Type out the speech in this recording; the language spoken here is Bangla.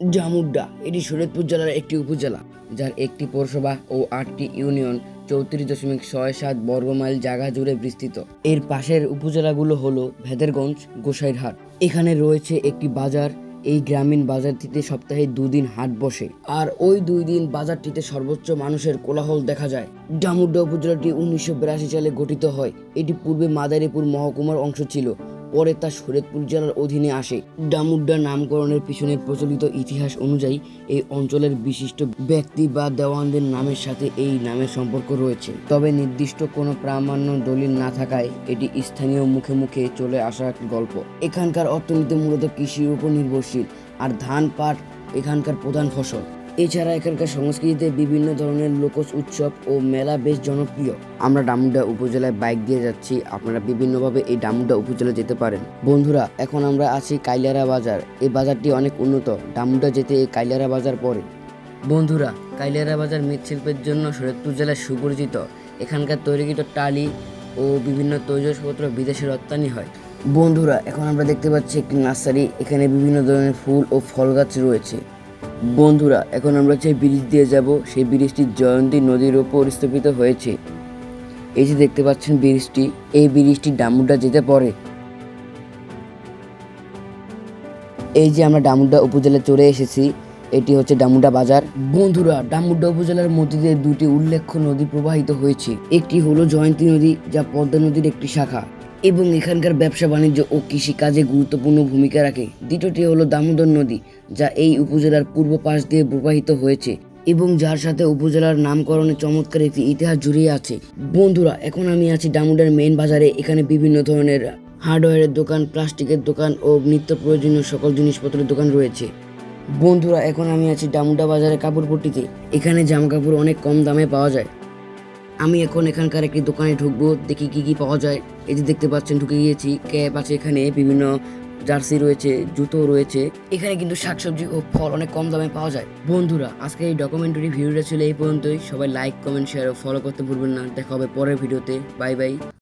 জামুড্ডা এটি শরীয়তপুর জেলার একটি উপজেলা, যার একটি পৌরসভা ও 8টি ইউনিয়ন 34.67 বর্গমাইল জায়গা জুড়ে বিস্তৃত। এর পাশের উপজেলাগুলো হলো ভেদেরগঞ্জ, গোসাইরহাট। এখানে রয়েছে একটি বাজার। এই গ্রামীণ বাজারটিতে সপ্তাহে 2 দিন হাট বসে, আর ওই 2 দিন বাজারটিতে সর্বোচ্চ মানুষের কোলাহল দেখা যায়। জামুড্ডা উপজেলাটি 1982 সালে গঠিত হয়। এটি পূর্বে মাদারীপুর মহকুমার অংশ ছিল, পরে তা শরীয়তপুর জেলার অধীনে আসে। ডামুড্ডা নামকরণের পিছনে প্রচলিত ইতিহাস অনুযায়ী এই অঞ্চলের বিশিষ্ট ব্যক্তি বা দেওয়ানদের নামের সাথে এই নামের সম্পর্ক রয়েছে, তবে নির্দিষ্ট কোনো প্রামাণ্য দলিল না থাকায় এটি স্থানীয় মুখে মুখে চলে আসা একটি গল্প। এখানকার অর্থনীতি মূলত কৃষির উপর নির্ভরশীল, আর ধান, পাট এখানকার প্রধান ফসল। এছাড়া এখানকার সংস্কৃতিতে বিভিন্ন ধরনের লোকজ উৎসব ও মেলা বেশ জনপ্রিয়। আমরা ডামুড্ডা উপজেলায় বাইক দিয়ে যাচ্ছি, আপনারা বিভিন্নভাবে এই ডামুড্ডা উপজেলা যেতে পারেন। বন্ধুরা, এখন আমরা আছি কাইলারা বাজার। এই বাজারটি অনেক উন্নত। ডামুড্ডা যেতে এই কাইলারা বাজার পড়ে। বন্ধুরা, কাইলারা বাজার মৃৎশিল্পের জন্য শরীয়তপুর জেলায় সুপরিচিত। এখানকার তৈরিকৃত টালি ও বিভিন্ন তৈজসপত্র বিদেশে রপ্তানি হয়। বন্ধুরা, এখন আমরা দেখতে পাচ্ছি একটি নার্সারি। এখানে বিভিন্ন ধরনের ফুল ও ফল গাছ রয়েছে। বন্ধুরা, এখন আমরা যে ব্রিজ দিয়ে যাব, সেই ব্রিজটি জয়ন্তী নদীর ওপর স্থাপিত হয়েছে। এই যে দেখতে পাচ্ছেন ব্রিজটি, এই ব্রিজটি ডামুড্ডা যেতে পড়ে। এই যে আমরা ডামুড্ডা উপজেলায় চলে এসেছি, এটি হচ্ছে ডামুড্ডা বাজার। বন্ধুরা, ডামুড্ডা উপজেলার মধ্যে দিয়ে 2টি উল্লেখ্য নদী প্রবাহিত হয়েছে। একটি হলো জয়ন্তী নদী, যা পদ্মা নদীর একটি শাখা এবং এখানকার ব্যবসা বাণিজ্য ও কৃষিকাজে গুরুত্বপূর্ণ ভূমিকা রাখে। দ্বিতীয়টি হলো দামোদর নদী, যা এই উপজেলার পূর্ব পাশ দিয়ে প্রবাহিত হয়েছে এবং যার সাথে উপজেলার নামকরণে চমৎকার একটি ইতিহাস জড়িয়ে আছে। বন্ধুরা, এখন আমি আছি ডামুড্ডার মেইন বাজারে। এখানে বিভিন্ন ধরনের হার্ডওয়্যারের দোকান, প্লাস্টিকের দোকান ও নিত্য প্রয়োজনীয় সকল জিনিসপত্রের দোকান রয়েছে। বন্ধুরা, এখন আমি আছি ডামুড্ডা বাজারে কাপড়পট্টিতে। এখানে জামা কাপড় অনেক কম দামে পাওয়া যায়। আমি এখন এখানকার একটি দোকানে ঢুকবো, দেখি কি কি পাওয়া যায়। এই যে দেখতে পাচ্ছেন, ঢুকে গিয়েছি। ক্যাপ আছে, এখানে বিভিন্ন জার্সি রয়েছে, জুতো রয়েছে। এখানে কিন্তু শাকসবজি ও ফল অনেক কম দামে পাওয়া যায়। বন্ধুরা, আজকে এই ডকুমেন্টারি ভিডিওটা ছিল এই পর্যন্তই। সবাই লাইক, কমেন্ট, শেয়ার ও ফলো করতে ভুলবেন না। দেখা হবে পরের ভিডিওতে। Bye bye.